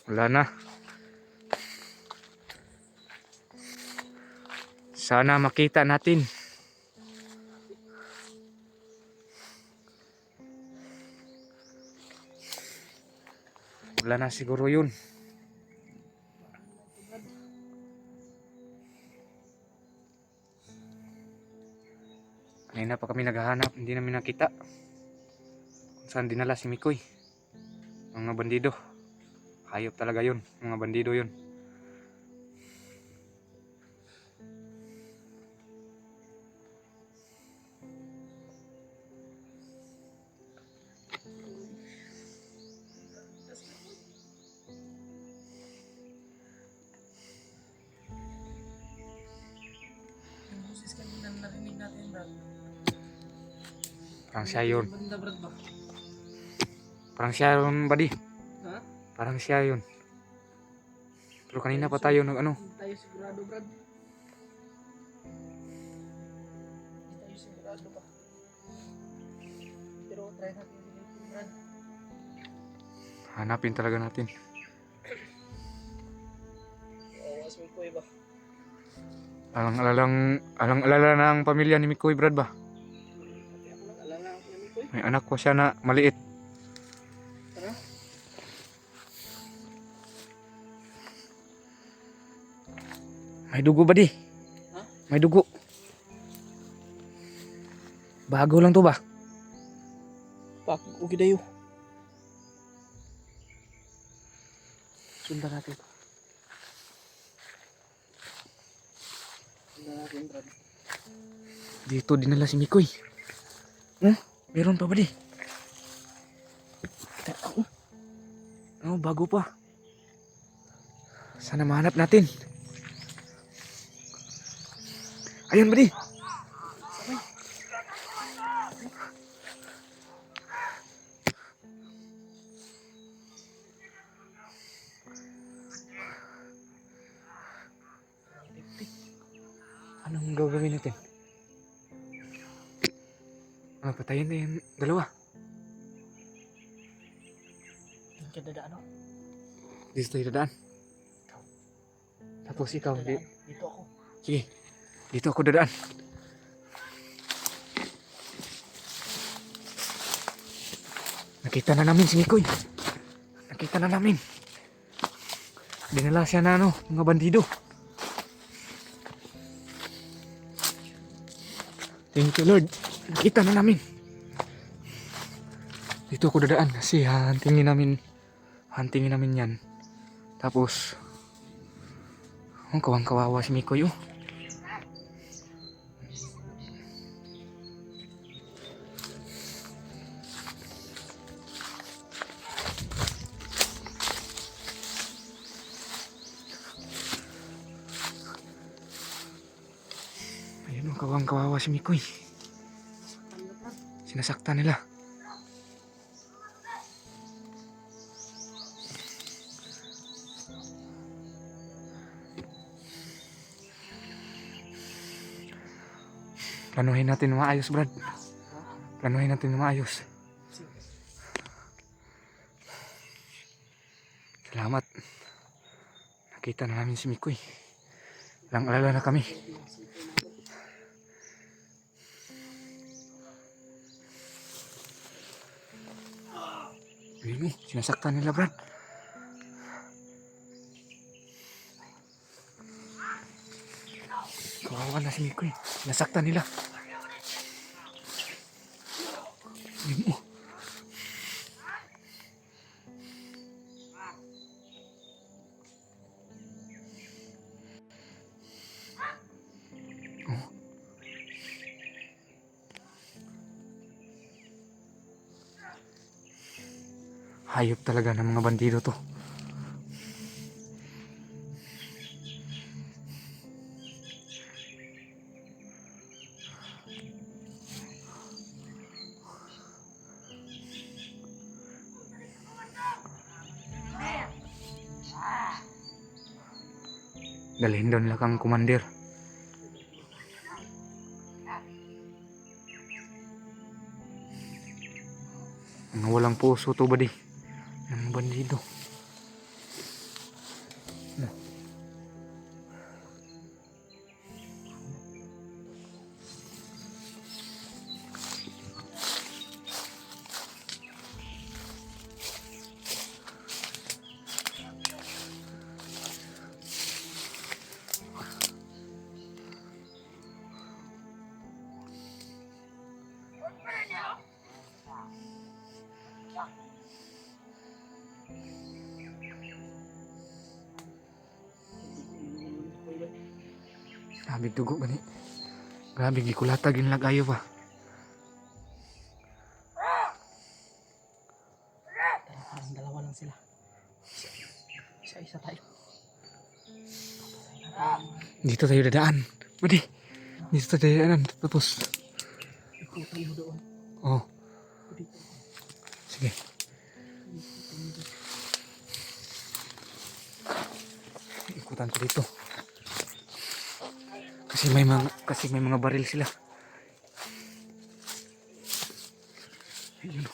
Wala na. Sana makita natin. Wala na siguro yun. Kanina pa kami naghahanap, hindi namin nakita kung saan dinala si Mikoy. Mga bandido. Hayop talaga yun, mga bandido yun. Narinig natin, Brad. Parang siya yun. Banda, Brad ba? Parang siya yun, buddy. Ha? Parang siya yun. Pero kanina pa tayo nag ano. Hindi tayo sigurado, Brad. Hindi tayo sigurado pa. Pero try natin dito, Brad. Hanapin talaga natin. Awas mo ko iba. Alang-alala ng pamilya ni Mikoy, Brad ba? Pati ako lang alala ako ni Mikoy. May anak ko siya na maliit. Tara. May dugo, buddy. Ha? May dugo. Bago lang to ba? Pak, okay dayo. Sundan natin. Sundan natin, Brad. Dito dinala si Mikoy. Meron pa, buddy. Oh, bago pa. Sana mahanap natin. Ayun, buddy. Anong gagawin natin? Patayin na yung dalawa. Doon ka dadaan, no? Dito tayo dadaan. Tapos ikaw, Dito ako. sige. Dito ako dadaan. Nakita na namin si Mikoy. Nakita na namin. Dinala siya na mga bandido. Thank you, Lord. Nakita na namin. Dito ako dadaan kasi huntingin namin yan. Tapos kawang-kawawa si Mikoy. Ayun, kawang-kawawa si Mikoy. Sinasaktan nila. Planuhin natin na maayos, Brad. Planuhin natin na maayos. Salamat. Nakita na namin si Mikoy. Lang-alala na kami. Ayun, sinasaktan nila, Brad. Kawawa na si Mikoy. Nasaktan nila. Ayun mo. Oh. Hayop talaga ng mga bandido to. Dalhin daw nila kang kumandir. Mga walang puso to ba di? Ng bandido. Grabe dugo gani. Grabe gikulatag yun lagayo pa. Parang dalawa lang sila. Isa-isa tayo. Dito tayo dadaan. Budi. Dito tayo dadaan. Tapos. Ikutan mo doon. Oh. Dito. Sige. Ikutan ko dito. Kasi may mga baril sila. Ayun.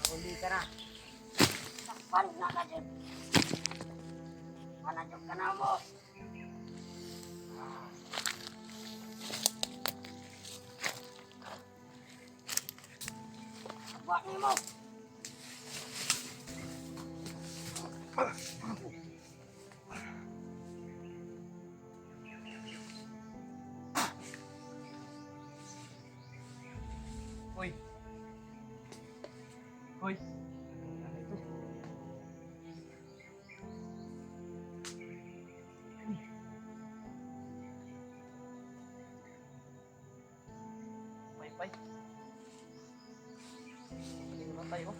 Uli ka na. Takpan na ka dyan. Panadyo ka na mo. Buat ni mo. Hoy. Hoy. Ano ito? Pay-pay. Hindi naman tayo.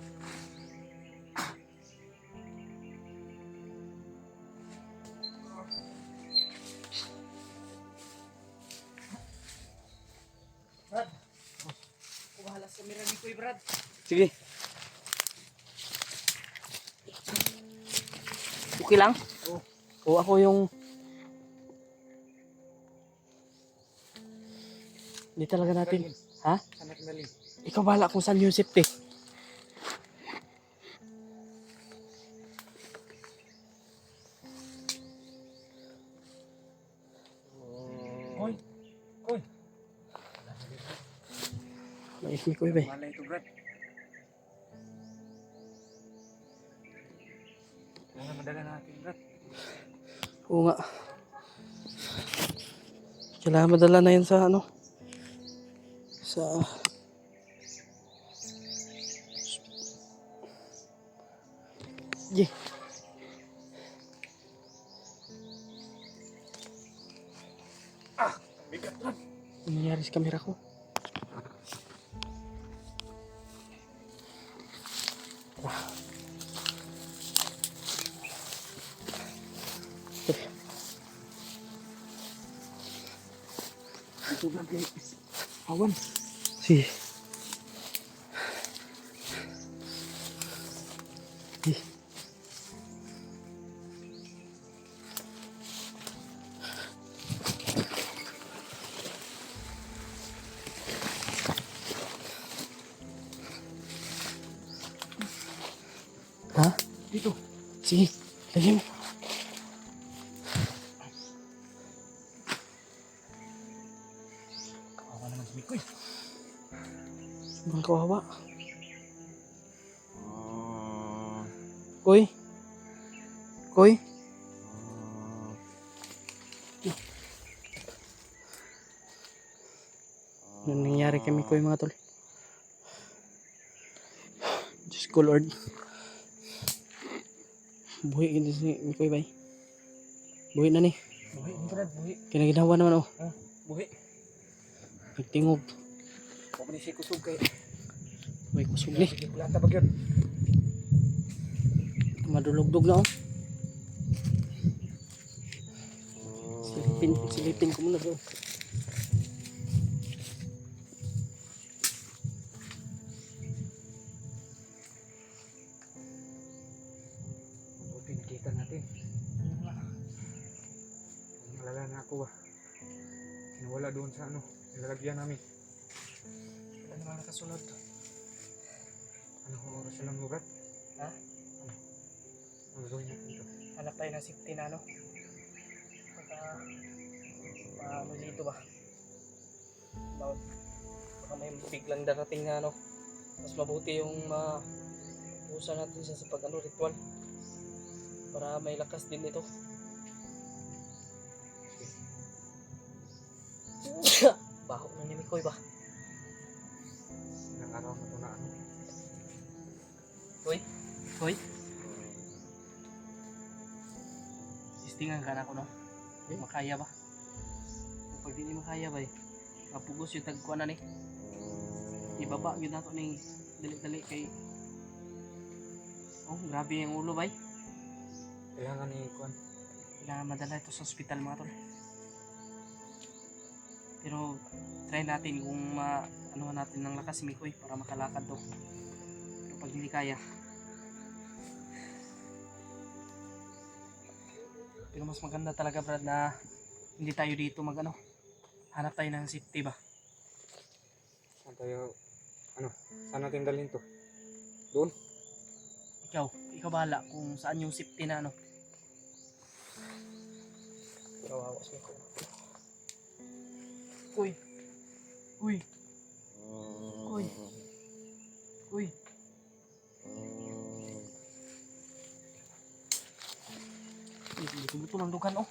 Brad. Ako bahala sa kamera ni Kuy, Brad. Sige. Okay lang? O ako yung... Hindi talaga natin... Ha? Anak dali. Ikaw bahala kung saan yung safety. Hoy. Hoy. Mais ni Kuy, be. Malay ito, Brad. Ano madala natin, Brad? Oo nga. Kailangan madala na yan sa ano? Sa... Sige. Bigat, Brad. Ano nangyari sa kamera ko? Ito, Brad, guys. Awan. Sige. Sige. Sige, lagyan mo. Kawawa naman si Mikoy. Sobrang kawawa. Koy? Koy? Ano nangyari kay Mikoy mga tol? Diyos ko Lord. Buhi gini si Mikoy bay. Buhi na ni. Buhi, Brad, buhi. Kinaginawa naman oh. Buhi. Nagtingog. Huwag mo ni siya kusog kay. May kusog ni. Sige, wala tabag yun. Madulugdog na oh. Silipin ko muna bro. Buti nakita natin. Malala na ako ba. Nawala doon sa ano, nilalagyan namin. Wala naman nakasunod. Ano oras na lang mo, Brad? Ha? Ano gagawin natin ito? Hanap tayo ng safety na ano. Ano dito ba? Baka may biglang darating na ano. Mas mabuti yung usa natin siya sa pag ano, ritual. Para may lakas din ito. Baho na ni Mikoy ba? Ilang araw na ito na ano. Koy? Istingan ka na ako no? Makaya ba? Pag di makaya ba mapugos yung tagkuan na ni. Ibaba yun nato ni dali-dali kay oh grabe yung ulo bay. Kailangan ni Kuan. Kailangan madala ito sa ospital mga tol. Pero try natin kung ano natin ng lakas si Mikoy para makalakad to. Pero pag hindi kaya pero mas maganda talaga Brad na hindi tayo dito magano. Hanap tayo ng safety ba? Saan tayo, ano, saan natin dalhin to? Doon? Ikaw bahala kung saan yung safety na ano. Kawawa si Mikoy. Uy. Uy. Uy. Uy. Buto ng dugan oh.